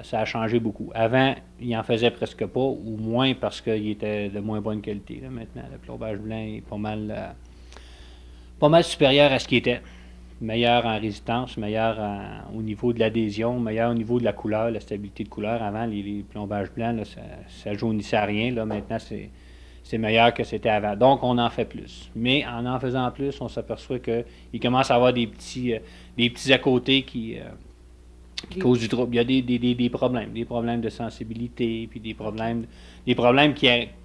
ça a changé beaucoup. Avant, il en faisait presque pas, ou moins parce qu'il était de moins bonne qualité. Là, maintenant, le plombage blanc est pas mal supérieur à ce qu'il était. Meilleur en résistance, au niveau de l'adhésion, meilleur au niveau de la couleur, la stabilité de couleur. Avant, les plombages blancs, là, ça jaunissait à rien. Là, maintenant, c'est meilleur que c'était avant. Donc, on en fait plus. Mais en faisant plus, on s'aperçoit qu'il commence à avoir des petits à côté qui causent du trouble. Il y a des problèmes de sensibilité, puis des problèmes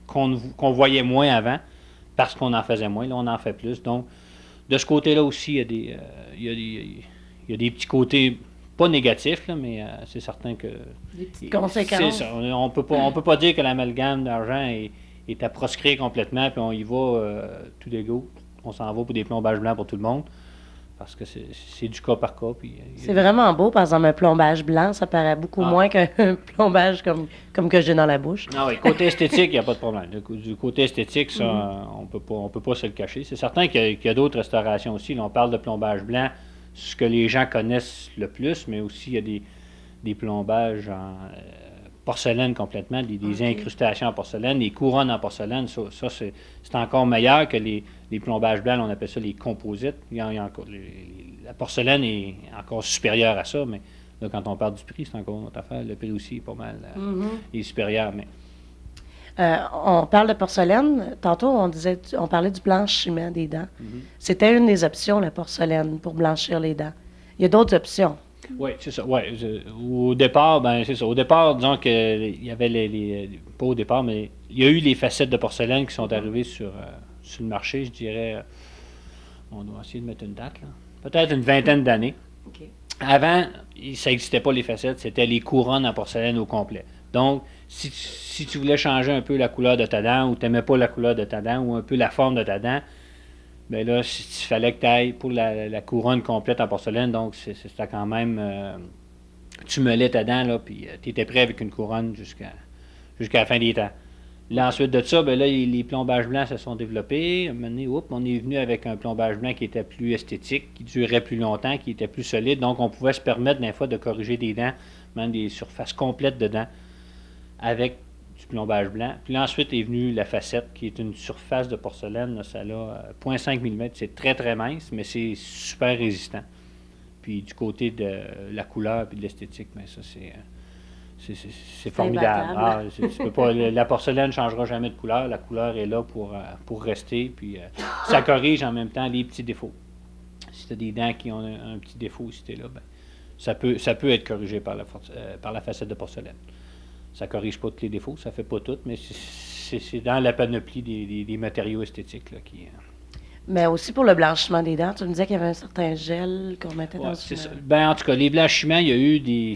qu'on voyait moins avant parce qu'on en faisait moins. Là, on en fait plus. Donc, de ce côté-là aussi, il y a des petits côtés pas négatifs, là, mais c'est certain que Des petites c'est conséquences. ça. On peut pas dire que l'amalgame d'argent est à proscrire complètement, puis on y va tout d'égo. On s'en va pour des plombages blancs pour tout le monde, parce que c'est du cas par cas. Puis, C'est vraiment beau, par exemple, un plombage blanc, ça paraît beaucoup ah, moins qu'un plombage comme que j'ai dans la bouche. ah oui, côté esthétique, il n'y a pas de problème. Du côté esthétique, ça, Mhm. on peut pas se le cacher. C'est certain qu'il y a d'autres restaurations aussi. Là, on parle de plombage blanc, ce que les gens connaissent le plus, mais aussi il y a des plombages en porcelaine complètement, des OK. incrustations en porcelaine, des couronnes en porcelaine. Ça, c'est encore meilleur que les plombages blancs. On appelle ça les composites. Il y a encore, la porcelaine est encore supérieure à ça, mais là, quand on parle du prix, c'est encore une autre affaire. Le prix aussi est pas mal Mhm. est supérieur. Mais On parle de porcelaine. Tantôt, on parlait du blanchiment des dents. C'était une des options, la porcelaine, pour blanchir les dents. Il y a d'autres options. oui, c'est ça. Ouais, au départ, ben c'est ça. Au départ, disons que il y avait pas au départ, mais il y a eu les facettes de porcelaine qui sont arrivées sur le marché, je dirais. On doit essayer de mettre une date là. Peut-être une vingtaine d'années. OK. Avant, ça n'existait pas les facettes, c'était les couronnes en porcelaine au complet. Donc, si tu voulais changer un peu la couleur de ta dent, ou tu n'aimais pas la couleur de ta dent, ou un peu la forme de ta dent, ben là, il fallait que tu ailles pour la couronne complète en porcelaine, donc c'était quand même. Tu meulais ta dent, là, puis tu étais prêt avec une couronne jusqu'à la fin des temps. Là, ensuite de ça, ben là, les plombages blancs se sont développés. À un moment donné, on est venu avec un plombage blanc qui était plus esthétique, qui durait plus longtemps, qui était plus solide. Donc, on pouvait se permettre, des fois, de corriger des dents, même des surfaces complètes de dents, avec du plombage blanc. Puis là, ensuite est venue la facette, qui est une surface de porcelaine. Là, ça a 0,5 mm. C'est très, très mince, mais c'est super résistant. Puis du côté de la couleur et de l'esthétique, mais ça, c'est C'est formidable. imbattable. Tu peux pas, la porcelaine ne changera jamais de couleur. La couleur est là pour rester. Puis ça corrige en même temps les petits défauts. Si tu as des dents qui ont un petit défaut, si tu es là, ben, ça peut être corrigé par la facette de porcelaine. Ça ne corrige pas tous les défauts, ça ne fait pas tout, mais c'est dans la panoplie des matériaux esthétiques là, qui. Mais aussi pour le blanchiment des dents, tu me disais qu'il y avait un certain gel qu'on mettait Ouais, dans c'est une... ça. Ben, en tout cas, les blanchiments, il y a eu des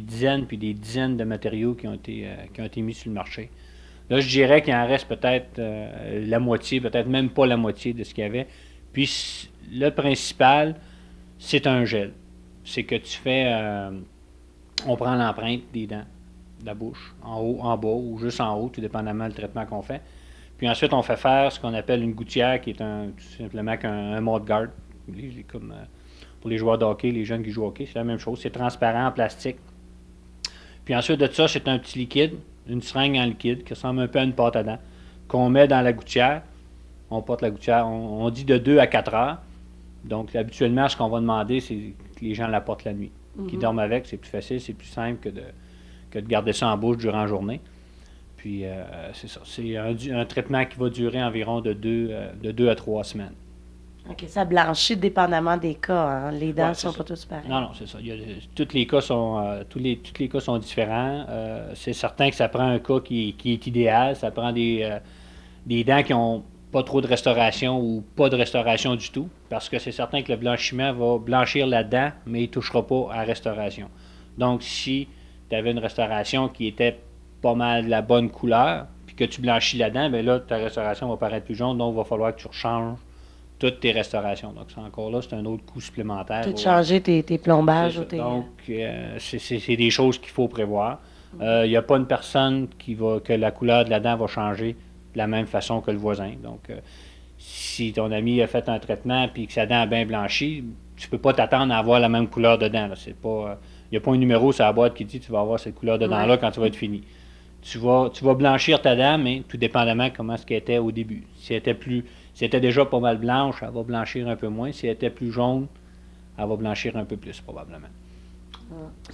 dizaines puis des dizaines de matériaux qui ont été mis sur le marché. Là, je dirais qu'il en reste peut-être la moitié, peut-être même pas la moitié de ce qu'il y avait. Puis le principal, c'est un gel. C'est que tu fais, on prend l'empreinte des dents, de la bouche, en haut, en bas ou juste en haut, tout dépendamment du traitement qu'on fait. Puis ensuite, on fait faire ce qu'on appelle une gouttière, qui est tout simplement un mode guard, comme pour les joueurs de hockey, les jeunes qui jouent au hockey, c'est la même chose. C'est transparent en plastique. Puis ensuite de ça, c'est un petit liquide, une seringue en liquide, qui ressemble un peu à une pâte à dents, qu'on met dans la gouttière. On porte la gouttière, on dit de 2 à 4 heures. Donc, habituellement, ce qu'on va demander, c'est que les gens la portent la nuit. Qu'ils dorment avec, c'est plus facile, c'est plus simple que de garder ça en bouche durant la journée. Puis, c'est ça. C'est un traitement qui va durer environ de 2 à 3 semaines. OK, ça blanchit dépendamment des cas, hein. Les Ouais, dents c'est sont ça. pas tous Non, pareils. non, c'est ça. Tous les cas sont différents. C'est certain que ça prend un cas qui est idéal. Ça prend des dents qui ont pas trop de restauration ou pas de restauration du tout. Parce que c'est certain que le blanchiment va blanchir la dent, mais il ne touchera pas à la restauration. Donc, si tu avais une restauration qui était pas mal de la bonne couleur, puis que tu blanchis la dent, bien là, ta restauration va paraître plus jaune, donc il va falloir que tu rechanges toutes tes restaurations. Donc, c'est encore là, c'est un autre coût supplémentaire. Tout changer tes C'est plombages ou ça. tes... Donc, c'est des choses qu'il faut prévoir. Il n'y a pas une personne que la couleur de la dent va changer de la même façon que le voisin. Donc, si ton ami a fait un traitement et que sa dent a bien blanchi, tu ne peux pas t'attendre à avoir la même couleur de dent. Là. C'est pas, Il n'y a pas un numéro sur la boîte qui dit tu vas avoir cette couleur de dent-là quand tu vas être fini. Tu vas blanchir ta dent, mais tout dépendamment comment ce qu'elle était au début. Si elle était déjà pas mal blanche, elle va blanchir un peu moins. Si elle était plus jaune, elle va blanchir un peu plus, probablement.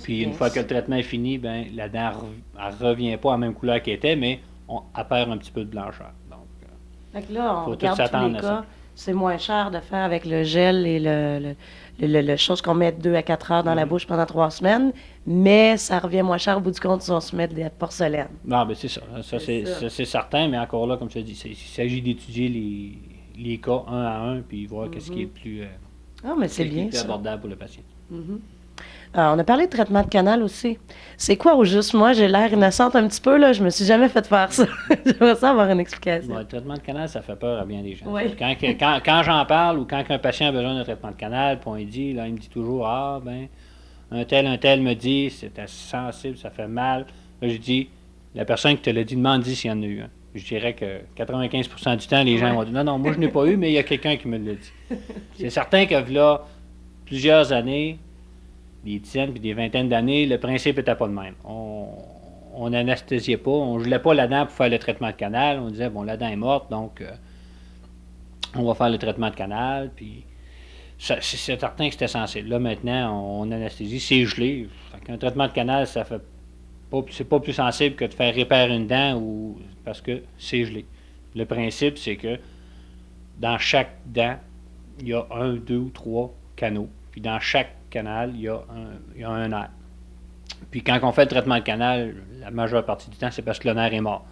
Puis une fois que le traitement est fini, ben, la dent ne revient pas à la même couleur qu'elle était, mais elle perd un petit peu de blancheur. Donc, Fait que là, on faut tout regarde tous les s'attendre à ça. cas. C'est moins cher de faire avec le gel et le chose qu'on met 2 à 4 heures dans la bouche pendant 3 semaines, mais ça revient moins cher au bout du compte si on se met de la porcelaine. Non, ben c'est ça. Ça, c'est certain, mais encore là, comme je te dis, il s'agit d'étudier les cas un à un, puis voir qu'est-ce qui est plus, Ah, mais c'est qu'est-ce qui est bien plus ça. abordable pour le patient. On a parlé de traitement de canal aussi. C'est quoi au juste? Moi, j'ai l'air innocente un petit peu, là. Je me suis jamais fait faire ça. J'aimerais ça avoir une explication. Bon, le traitement de canal, ça fait peur à bien des gens. Oui. Quand j'en parle ou quand un patient a besoin d'un traitement de canal, puis il me dit toujours, ah, ben, un tel me dit, c'est assez sensible, ça fait mal. Là, je dis, la personne qui te l'a dit, demande-y s'il y en a eu un. Je dirais que 95% du temps, les gens vont dire, non, moi, je n'ai pas eu, mais il y a quelqu'un qui me l'a dit. C'est certain que là, plusieurs années, des dizaines puis des vingtaines d'années, le principe n'était pas le même. On anesthésiait pas, on ne gelait pas la dent pour faire le traitement de canal. On disait, bon, la dent est morte, donc on va faire le traitement de canal, puis c'est certain que c'était sensible. Là, maintenant, on anesthésie, c'est gelé. Un traitement de canal, c'est pas plus sensible que de faire réparer une dent parce que c'est gelé. Le principe, c'est que dans chaque dent, il y a 1, 2 ou 3 canaux. Puis dans chaque canal, il y a un nerf. Puis quand on fait le traitement de canal, la majeure partie du temps, c'est parce que le nerf est mort.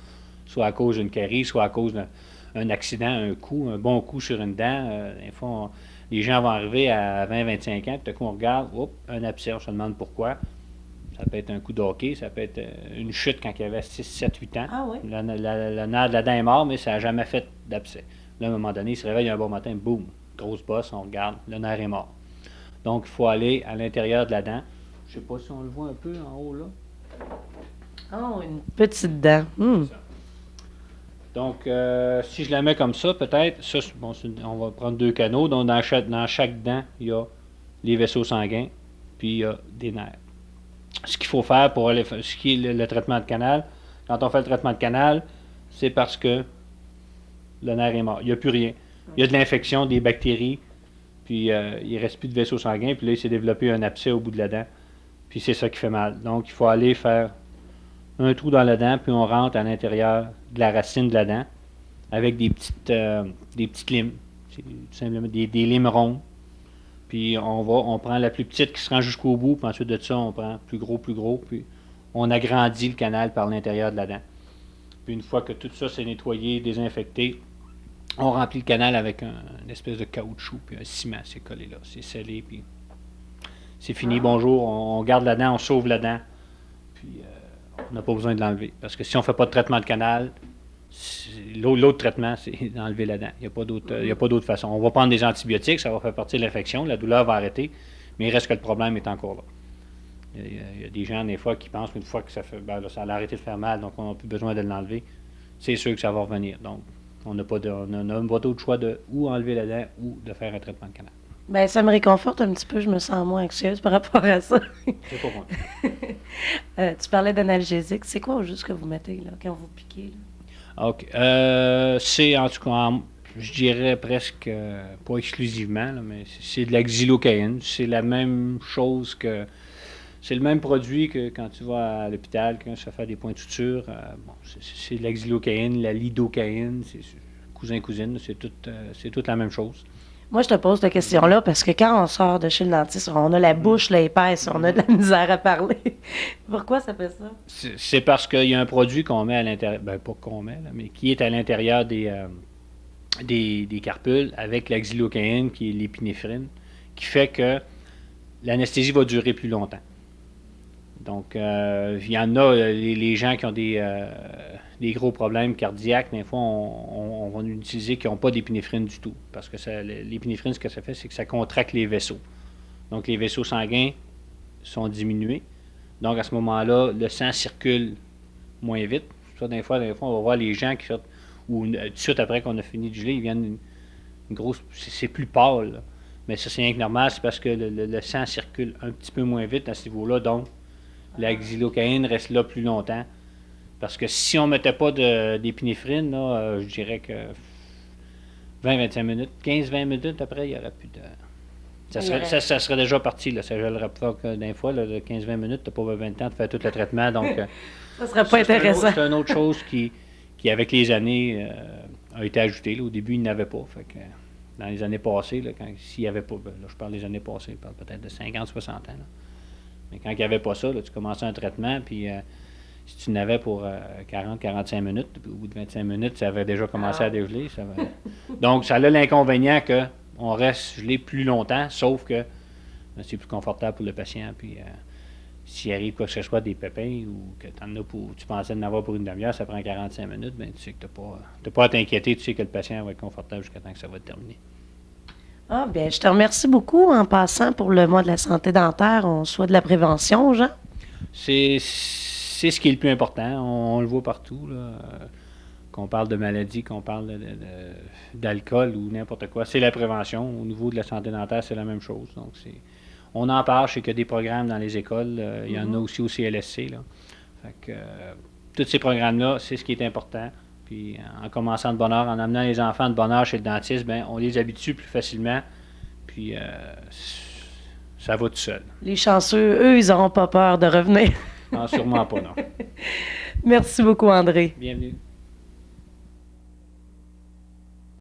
Soit à cause d'une carie, soit à cause d'un accident, un bon coup sur une dent. Des fois, les gens vont arriver à 20-25 ans, puis tout à coup, on regarde, un abcès, on se demande pourquoi. Ça peut être un coup de hockey, ça peut être une chute quand il y avait 6, 7, 8 ans. Ah oui? Le nerf de la dent est mort, mais ça n'a jamais fait d'abcès. Là, à un moment donné, il se réveille un bon matin, boum, grosse bosse, on regarde, le nerf est mort. Donc, il faut aller à l'intérieur de la dent. Je ne sais pas si on le voit un peu en haut, là. Oh, une petite dent. Donc, si je la mets comme ça, peut-être, on va prendre 2 canaux. Donc, dans chaque dent, il y a les vaisseaux sanguins, puis il y a des nerfs. Ce qu'il faut faire pour ce qui est le traitement de canal, quand on fait le traitement de canal, c'est parce que le nerf est mort. Il n'y a plus rien. Il y a de l'infection, des bactéries, puis il ne reste plus de vaisseau sanguin, puis là, il s'est développé un abcès au bout de la dent, puis c'est ça qui fait mal. Donc, il faut aller faire un trou dans la dent, puis on rentre à l'intérieur de la racine de la dent avec des petites limes, c'est tout simplement des limes rondes. Puis on prend la plus petite qui se rend jusqu'au bout, puis ensuite de ça, on prend plus gros, puis on agrandit le canal par l'intérieur de la dent. Puis une fois que tout ça s'est nettoyé, désinfecté, on remplit le canal avec une espèce de caoutchouc, puis un ciment, c'est collé là, c'est scellé, puis c'est fini, bonjour, on garde la dent, on sauve la dent, puis on n'a pas besoin de l'enlever. Parce que si on ne fait pas de traitement de canal, l'autre traitement, c'est d'enlever la dent. Il n'y a pas d'autre façon. On va prendre des antibiotiques, ça va faire partie de l'infection, la douleur va arrêter, mais il reste que le problème est encore là. Il y a des gens, des fois, qui pensent qu'une fois que ça a arrêté de faire mal, donc on n'a plus besoin de l'enlever, c'est sûr que ça va revenir. Donc, on n'a pas d'autre choix de ou enlever la dent ou de faire un traitement de canal. Ben, ça me réconforte un petit peu. Je me sens moins anxieuse par rapport à ça. C'est pas moi. Tu parlais d'analgésique. C'est quoi au juste que vous mettez là, quand vous piquez? Là? OK. C'est en tout cas, je dirais presque, pas exclusivement, là, mais c'est de la xylocaïne. C'est la même chose que. C'est le même produit que quand tu vas à l'hôpital, quand tu vas faire des points de suture. C'est de la xylocaïne, la lidocaïne, c'est cousin-cousine, c'est toute la même chose. Moi, je te pose cette question-là parce que quand on sort de chez le dentiste, on a la bouche là, épaisse, on a de la misère à parler. Pourquoi ça fait ça? C'est parce qu'il y a un produit qu'on met à l'intérieur, ben pas qu'on met, là, mais qui est à l'intérieur des carpules avec la xylocaïne, qui est l'épinéphrine, qui fait que l'anesthésie va durer plus longtemps. Donc, il y en a, les gens qui ont des gros problèmes cardiaques, des fois, on va utiliser qui n'ont pas d'épinéphrine du tout. Parce que l'épinéphrine, ce que ça fait, c'est que ça contracte les vaisseaux. Donc, les vaisseaux sanguins sont diminués. Donc, à ce moment-là, le sang circule moins vite. Ça, des fois, on va voir les gens qui ou tout de suite après qu'on a fini de geler, ils viennent une grosse. C'est plus pâle, là. Mais ça, c'est rien que normal, c'est parce que le sang circule un petit peu moins vite à ce niveau-là, donc la xylocaïne reste là plus longtemps. Parce que si on ne mettait pas d'épinéphrine, là, je dirais que 20-25 minutes, 15-20 minutes après, il n'y aurait plus de... Ça serait déjà parti, là. Ça gèlerait pas d'un fois, là, de 15-20 minutes, tu n'as pas 20 temps de faire tout le traitement, donc... Ça serait pas intéressant. C'est une autre chose qui, avec les années, a été ajoutée. Là. Au début, il n'avait pas. Fait que, dans les années passées, là, s'il n'y avait pas... Là, je parle des années passées, je parle peut-être de 50-60 ans. Là. Mais quand il n'y avait pas ça, là, tu commençais un traitement, puis si tu n'avais pour 40-45 minutes, au bout de 25 minutes, ça avait déjà commencé à dégeler. Donc, ça a l'inconvénient qu'on reste gelé plus longtemps, sauf que c'est plus confortable pour le patient. Puis, s'il arrive quoi que ce soit, des pépins, ou que tu pensais en avoir pour une demi-heure, ça prend 45 minutes, bien, tu sais que tu n'as pas à t'inquiéter, tu sais que le patient va être confortable jusqu'à temps que ça va terminer. Ah, bien, je te remercie beaucoup en passant pour le mois de la santé dentaire. On souhaite de la prévention, Jean. C'est ce qui est le plus important. On le voit partout, là. Qu'on parle de maladie, qu'on parle d'alcool ou n'importe quoi. C'est la prévention. Au niveau de la santé dentaire, c'est la même chose. Donc, on en parle, je sais qu'il y a des programmes dans les écoles. Il y en a aussi au CLSC. Là. Fait que, tous ces programmes-là, c'est ce qui est important. Puis en commençant de bonne heure, en amenant les enfants de bonne heure chez le dentiste, ben, on les habitue plus facilement. Puis ça va tout seul. Les chanceux, eux, ils n'auront pas peur de revenir. Non, sûrement pas, non. Merci beaucoup, André. Bienvenue.